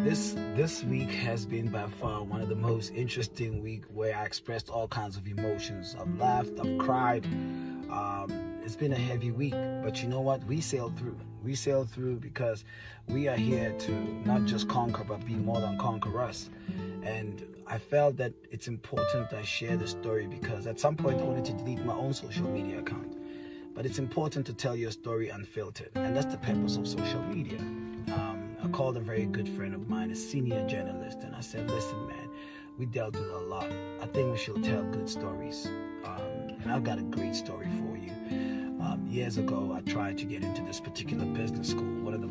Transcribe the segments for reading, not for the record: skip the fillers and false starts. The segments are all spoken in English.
This week has been by far one of the most interesting weeks where I expressed all kinds of emotions. I've laughed, I've cried. It's been a heavy week, but you know what? We sailed through. We sailed through because we are here to not just conquer, but be more than conquerors. And I felt that it's important that I share the story because at some point I wanted to delete my own social media account. But it's important to tell your story unfiltered, and that's the purpose of social media. I called a very good friend of mine, a senior journalist, and I said, listen, man, we dealt with a lot. I think we should tell good stories. And I've got a great story for you. Years ago, I tried to get into this particular business school, one of the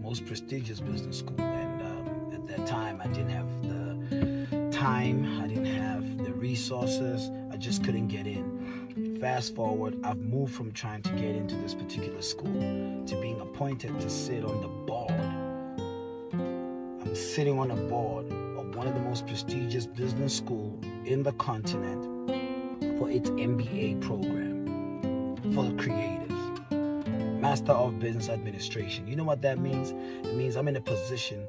most prestigious business schools. And at that time, I didn't have the time, I didn't have the resources, I just couldn't get in. Fast forward, I've moved from trying to get into this particular school to being appointed to sit on the board. I'm sitting on a board of one of the most prestigious business schools in the continent for its MBA program for the creatives. Master of Business Administration. You know what that means? It means I'm in a position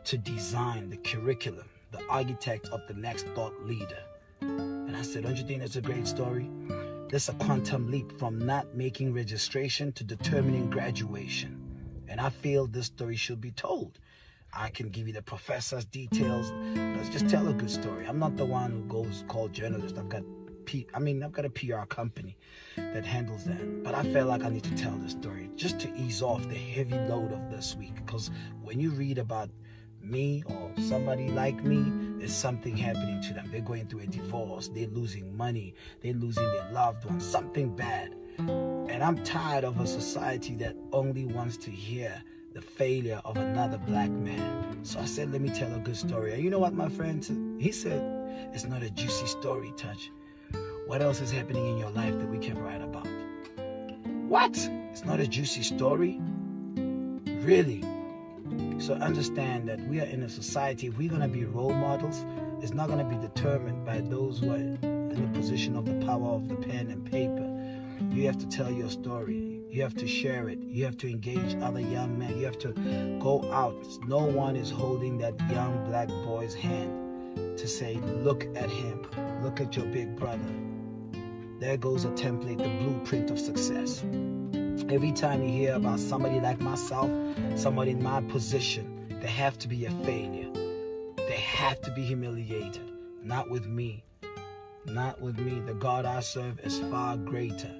to design the curriculum, the architect of the next thought leader. And I said, don't you think that's a great story? There's a quantum leap from not making registration to determining graduation. And I feel this story should be told. I can give you the professor's details. Let's just tell a good story. I'm not the one who goes call journalist. I've got a PR company that handles that. But I felt like I need to tell this story just to ease off the heavy load of this week. Because when you read about me or somebody like me, there's something happening to them. They're going through a divorce. They're losing money. They're losing their loved ones. Something bad. And I'm tired of a society that only wants to hear the failure of another black man. So I said, let me tell a good story. And you know what, my friend? He said, it's not a juicy story, Touch. What else is happening in your life that we can write about? What? It's not a juicy story? Really? So understand that we are in a society, if we're going to be role models, it's not going to be determined by those who are in the position of the power of the pen and paper. You have to tell your story. You have to share it. You have to engage other young men. You have to go out. No one is holding that young black boy's hand to say, look at him. Look at your big brother. There goes a template, the blueprint of success. Every time you hear about somebody like myself, somebody in my position, they have to be a failure. They have to be humiliated. Not with me. Not with me. The God I serve is far greater,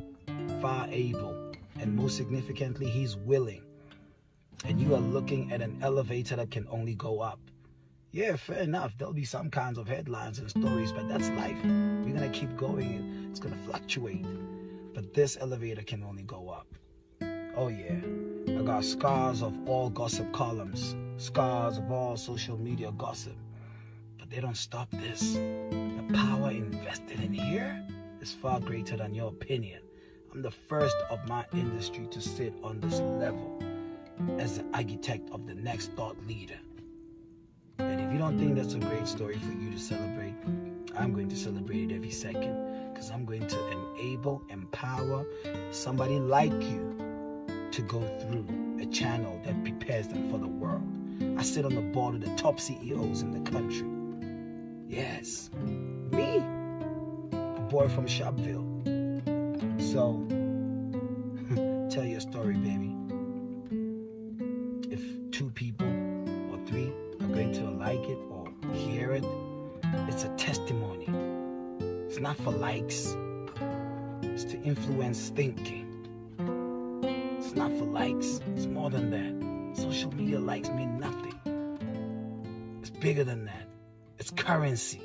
far able, and most significantly, He's willing. And you are looking at an elevator that can only go up. Yeah, fair enough. There'll be some kinds of headlines and stories, but that's life. We're going to keep going and it's going to fluctuate. But this elevator can only go up. Oh yeah, I got scars of all gossip columns, scars of all social media gossip. But they don't stop this. The power invested in here is far greater than your opinion. I'm the first of my industry to sit on this level as the architect of the next thought leader. And if you don't think that's a great story for you to celebrate, I'm going to celebrate it every second because I'm going to enable, empower somebody like you to go through a channel that prepares them for the world. I sit on the board of the top CEOs in the country. Yes, me, a boy from Shopville. So, tell your story, baby. If 2 people or 3 are going to like it or hear it, it's a testimony. It's not for likes. It's to influence thinking. It's not for likes. It's more than that. Social media likes mean nothing. It's bigger than that. It's currency.